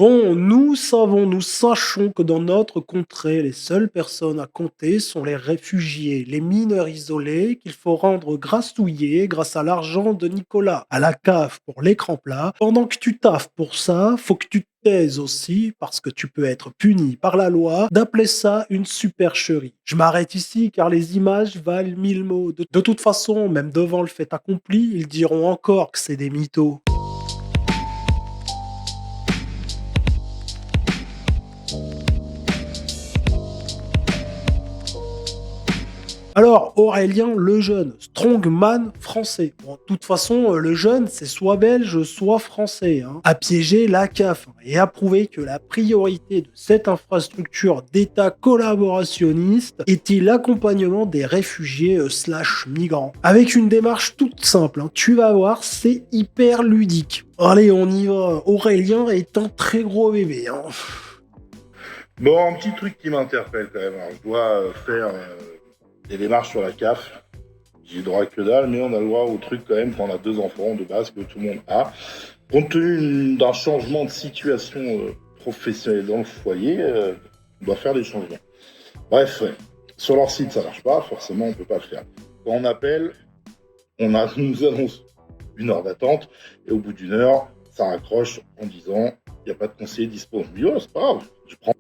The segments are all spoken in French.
Bon, nous sachons que dans notre contrée, les seules personnes à compter sont les réfugiés, les mineurs isolés qu'il faut rendre grassouillés grâce à l'argent de Nicolas, à la CAF pour l'écran plat. Pendant que tu taffes pour ça, faut que tu te taises aussi, parce que tu peux être puni par la loi, d'appeler ça une supercherie. Je m'arrête ici car les images valent mille mots. De toute façon, même devant le fait accompli, ils diront encore que c'est des mythos. Alors, Aurélien Lejeune, strongman français. Bon, de toute façon, le jeune, c'est soit belge, soit français, hein, a piégé la CAF et a prouvé que la priorité de cette infrastructure d'État collaborationniste était l'accompagnement des réfugiés slash migrants. Avec une démarche toute simple, hein, tu vas voir, c'est hyper ludique. Allez, on y va. Aurélien est un très gros bébé. Hein. Bon, un petit truc qui m'interpelle quand même. Alors, je dois faire des démarches sur la CAF. J'ai droit à que dalle, mais on a le droit au truc quand même quand on a 2 enfants de base que tout le monde a. Compte tenu d'un changement de situation professionnelle dans le foyer, on doit faire des changements. Bref, ouais. Sur leur site, ça marche pas. Forcément, on peut pas le faire. Quand on appelle, on nous annonce 1 heure d'attente et au bout d'1 heure, ça raccroche en disant il n'y a pas de conseiller dispo. Je dis, oh, c'est pas grave, je prends.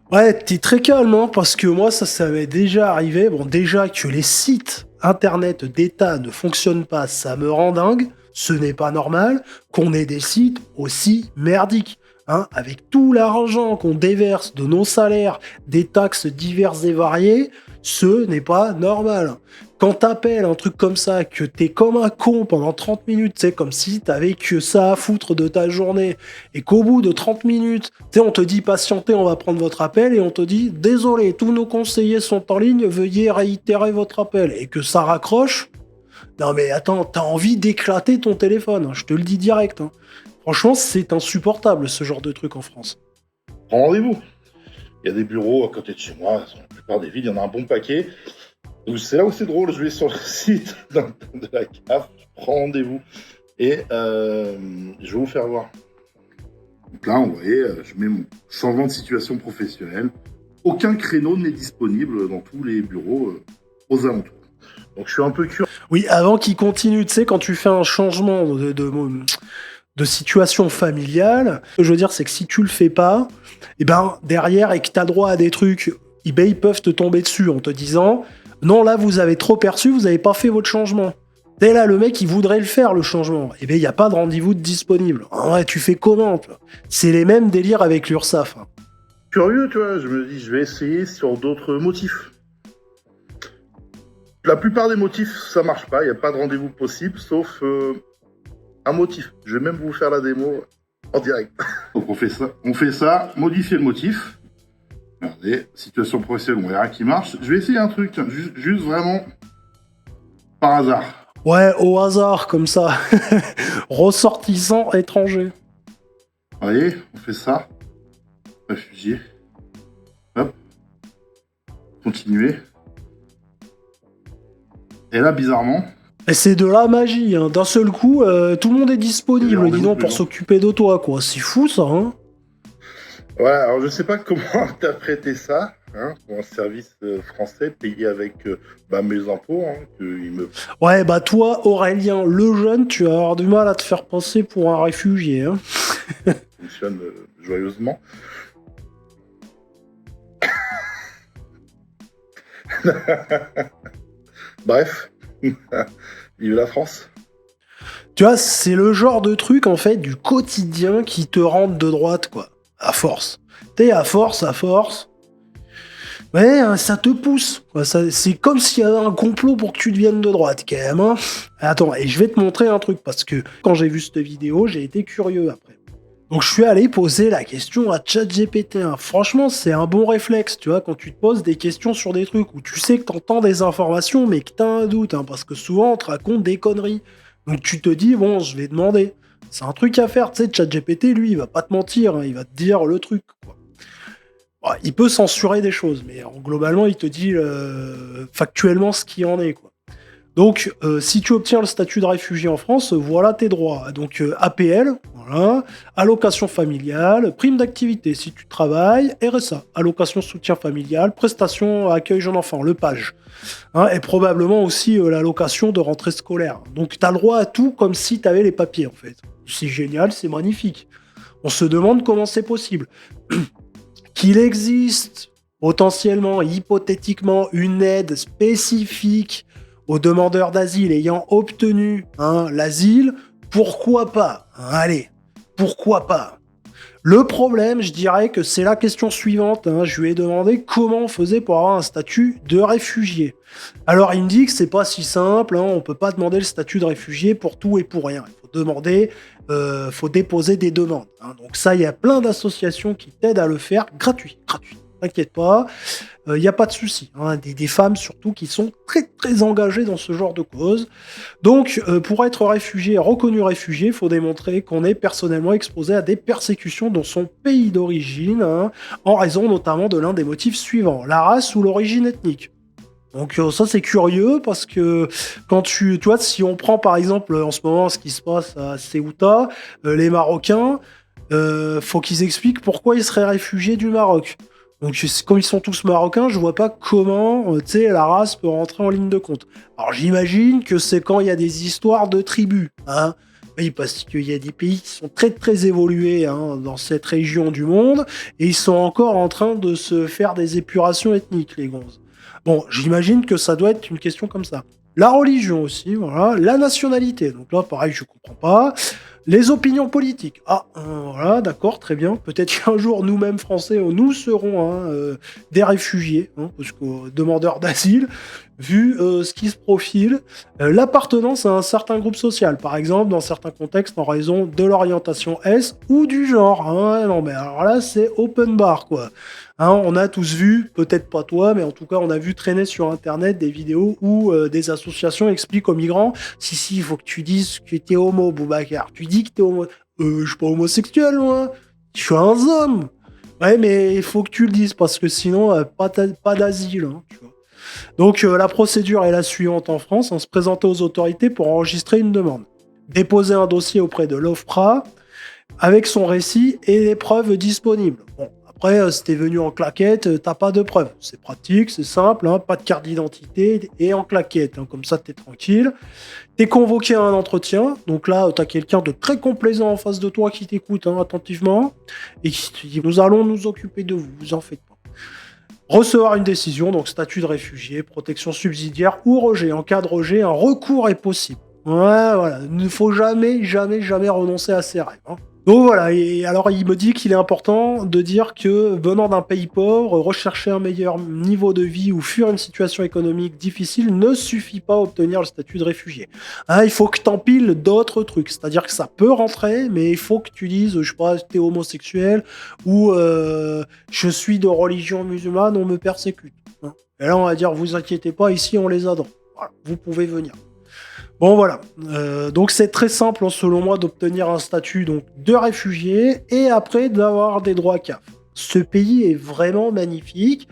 Ouais, t'es très calme, hein, parce que moi, ça m'est déjà arrivé. Bon, déjà que les sites internet d'État ne fonctionnent pas, ça me rend dingue. Ce n'est pas normal qu'on ait des sites aussi merdiques. Hein, avec tout l'argent qu'on déverse de nos salaires, des taxes diverses et variées, ce n'est pas normal. Quand t'appelles un truc comme ça, que t'es comme un con pendant 30 minutes, c'est comme si t'avais que ça à foutre de ta journée, et qu'au bout de 30 minutes, on te dit patientez, on va prendre votre appel, et on te dit désolé, tous nos conseillers sont en ligne, veuillez réitérer votre appel, et que ça raccroche. Non mais attends, t'as envie d'éclater ton téléphone, hein, je te le dis direct. Hein. Franchement, c'est insupportable ce genre de truc en France. Prends rendez-vous. Il y a des bureaux à côté de chez moi, dans la plupart des villes, il y en a un bon paquet. Donc, c'est là où c'est drôle, je vais sur le site de la CAF, je prends rendez-vous et je vais vous faire voir. Donc là, vous voyez, je mets mon changement de situation professionnelle. Aucun créneau n'est disponible dans tous les bureaux aux alentours. Donc je suis un peu curieux. Oui, avant qu'il continue, tu sais, quand tu fais un changement de situation familiale, ce que je veux dire, c'est que si tu le fais pas, et ben derrière, et que tu as droit à des trucs, ils peuvent te tomber dessus en te disant non, là, vous avez trop perçu, vous n'avez pas fait votre changement. Dès là, le mec, il voudrait le faire, le changement. Et bien, il n'y a pas de rendez-vous de disponible. En vrai, tu fais comment, toi ? C'est les mêmes délires avec l'URSSAF. Hein. Curieux, tu vois, je me dis, je vais essayer sur d'autres motifs. La plupart des motifs, ça marche pas, il n'y a pas de rendez-vous possible, sauf un motif. Je vais même vous faire la démo en direct. Donc on fait ça, modifier le motif. Regardez, situation professionnelle, on verra qui marche. Je vais essayer un truc, tiens, juste vraiment par hasard. Ouais, au hasard, comme ça. Ressortissant étranger. Vous voyez, on fait ça. Réfugié. Hop. Continuer. Et là, bizarrement... Et c'est de la magie, hein. D'un seul coup, tout le monde est disponible, dis donc, pour s'occuper de toi, quoi. C'est fou, ça, hein. Ouais, alors je sais pas comment interpréter ça, hein, pour un service français payé avec mes impôts, hein, Ouais, bah toi, Aurélien Lejeune, tu vas avoir du mal à te faire passer pour un réfugié, hein. Fonctionne joyeusement. Bref, vive la France. Tu vois, c'est le genre de truc, en fait, du quotidien qui te rentre de droite, quoi. À force. T'es à force. Ouais, ça te pousse. Quoi. C'est comme s'il y avait un complot pour que tu deviennes de droite, quand même. Hein. Attends, et je vais te montrer un truc, parce que quand j'ai vu cette vidéo, j'ai été curieux après. Donc je suis allé poser la question à ChatGPT. Hein. Franchement, c'est un bon réflexe, tu vois, quand tu te poses des questions sur des trucs où tu sais que t'entends des informations, mais que t'as un doute, hein, parce que souvent on te raconte des conneries. Donc tu te dis, bon, je vais demander. C'est un truc à faire, tu sais, ChatGPT, lui, il va pas te mentir, hein, il va te dire le truc, quoi. Bon, il peut censurer des choses, mais globalement, il te dit factuellement ce qu'il en est, quoi. Donc, si tu obtiens le statut de réfugié en France, voilà tes droits. Donc, APL, Voilà. Allocation familiale, prime d'activité si tu travailles, RSA, allocation soutien familial, prestation accueil jeune enfant, le PAJ. Hein, et probablement aussi l'allocation de rentrée scolaire. Donc tu as le droit à tout comme si tu avais les papiers en fait. C'est génial, c'est magnifique. On se demande comment c'est possible. Qu'il existe potentiellement, hypothétiquement, une aide spécifique aux demandeurs d'asile ayant obtenu l'asile, pourquoi pas? Allez, pourquoi pas? Le problème, je dirais que c'est la question suivante. Je lui ai demandé comment on faisait pour avoir un statut de réfugié. Alors, il me dit que c'est pas si simple. On peut pas demander le statut de réfugié pour tout et pour rien. Il faut demander, faut déposer des demandes. Donc ça, il y a plein d'associations qui t'aident à le faire gratuit. T'inquiète pas, il n'y a pas de souci. Des femmes surtout qui sont très très engagées dans ce genre de cause. Donc, pour être réfugié, reconnu réfugié, il faut démontrer qu'on est personnellement exposé à des persécutions dans son pays d'origine, en raison notamment de l'un des motifs suivants, la race ou l'origine ethnique. Donc ça c'est curieux parce que quand tu vois, si on prend par exemple en ce moment ce qui se passe à Ceuta, les Marocains, faut qu'ils expliquent pourquoi ils seraient réfugiés du Maroc. Donc, comme ils sont tous marocains, je vois pas comment, la race peut rentrer en ligne de compte. Alors, j'imagine que c'est quand il y a des histoires de tribus, Oui, parce qu'il y a des pays qui sont très très évolués dans cette région du monde, et ils sont encore en train de se faire des épurations ethniques, les gonzes. Bon, j'imagine que ça doit être une question comme ça. La religion aussi, voilà. La nationalité, donc là, pareil, je comprends pas. Les opinions politiques. Voilà, d'accord, très bien. Peut-être qu'un jour, nous-mêmes Français, nous serons des réfugiés, parce que demandeurs d'asile, vu ce qui se profile. L'appartenance à un certain groupe social, par exemple, dans certains contextes, en raison de l'orientation S ou du genre. Non, mais alors là, c'est open bar, quoi. On a tous vu, peut-être pas toi, mais en tout cas, on a vu traîner sur Internet des vidéos où des associations expliquent aux migrants « Si, il faut que tu dises que t'es homo, Boubacar. Tu dis que t'es homo. Je suis pas homosexuel, moi. Je suis un homme. Ouais, mais il faut que tu le dises, parce que sinon, pas d'asile. Tu vois. Donc, la procédure est la suivante en France. On se présenter aux autorités pour enregistrer une demande. Déposer un dossier auprès de l'OFPRA avec son récit et les preuves disponibles. Bon. Après, si t'es venu en claquette, t'as pas de preuves. C'est pratique, c'est simple, pas de carte d'identité et en claquette. Comme ça, t'es tranquille. T'es convoqué à un entretien. Donc là, t'as quelqu'un de très complaisant en face de toi qui t'écoute attentivement et qui te dit « Nous allons nous occuper de vous, vous en faites pas ». Recevoir une décision, donc statut de réfugié, protection subsidiaire ou rejet. En cas de rejet, un recours est possible. Ouais, voilà. Il ne faut jamais renoncer à ses rêves. Donc voilà, et alors il me dit qu'il est important de dire que venant d'un pays pauvre, rechercher un meilleur niveau de vie ou fuir une situation économique difficile ne suffit pas à obtenir le statut de réfugié. Il faut que t'empiles d'autres trucs, c'est-à-dire que ça peut rentrer, mais il faut que tu dises, je sais pas, t'es homosexuel ou je suis de religion musulmane, on me persécute. Et là on va dire, vous inquiétez pas, ici on les a dans. Voilà, vous pouvez venir. Bon voilà, donc c'est très simple selon moi d'obtenir un statut donc, de réfugié et après d'avoir des droits CAF. Ce pays est vraiment magnifique.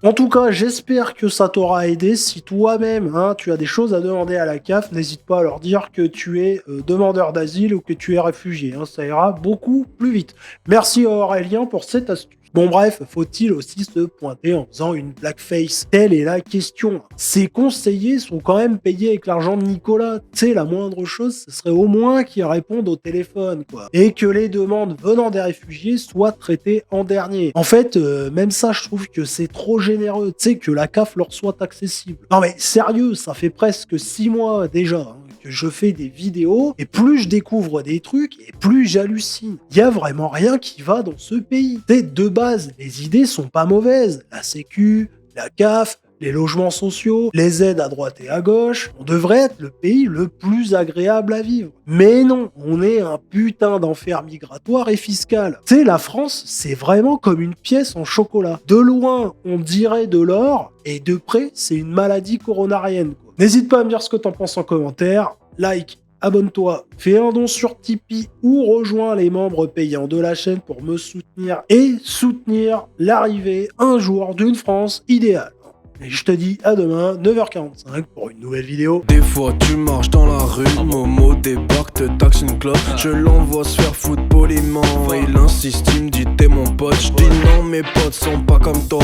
En tout cas, j'espère que ça t'aura aidé. Si toi-même, tu as des choses à demander à la CAF, n'hésite pas à leur dire que tu es demandeur d'asile ou que tu es réfugié. Ça ira beaucoup plus vite. Merci à Aurélien pour cette astuce. Bon bref, faut-il aussi se pointer en faisant une blackface? Telle est la question. Ces conseillers sont quand même payés avec l'argent de Nicolas. Tu sais, la moindre chose, ce serait au moins qu'ils répondent au téléphone, quoi. Et que les demandes venant des réfugiés soient traitées en dernier. En fait, même ça, je trouve que c'est trop généreux. Tu sais, que la CAF leur soit accessible. Non mais sérieux, ça fait presque 6 mois déjà que je fais des vidéos, et plus je découvre des trucs, et plus j'hallucine. Il y a vraiment rien qui va dans ce pays. De base, les idées sont pas mauvaises. La Sécu, la CAF, les logements sociaux, les aides à droite et à gauche, on devrait être le pays le plus agréable à vivre. Mais non, on est un putain d'enfer migratoire et fiscal. Tu sais, la France, c'est vraiment comme une pièce en chocolat. De loin, on dirait de l'or, et de près, c'est une maladie coronarienne, quoi. N'hésite pas à me dire ce que t'en penses en commentaire. Like, abonne-toi, fais un don sur Tipeee ou rejoins les membres payants de la chaîne pour me soutenir et soutenir l'arrivée un jour d'une France idéale. Et je te dis à demain, 9h45 pour une nouvelle vidéo. Des fois tu marches dans la rue, Momo débarque, te taxe une clope. Je l'envoie se faire foutre poliment. Il insiste, il me dit t'es mon pote. Je dis non, mes potes sont pas comme toi.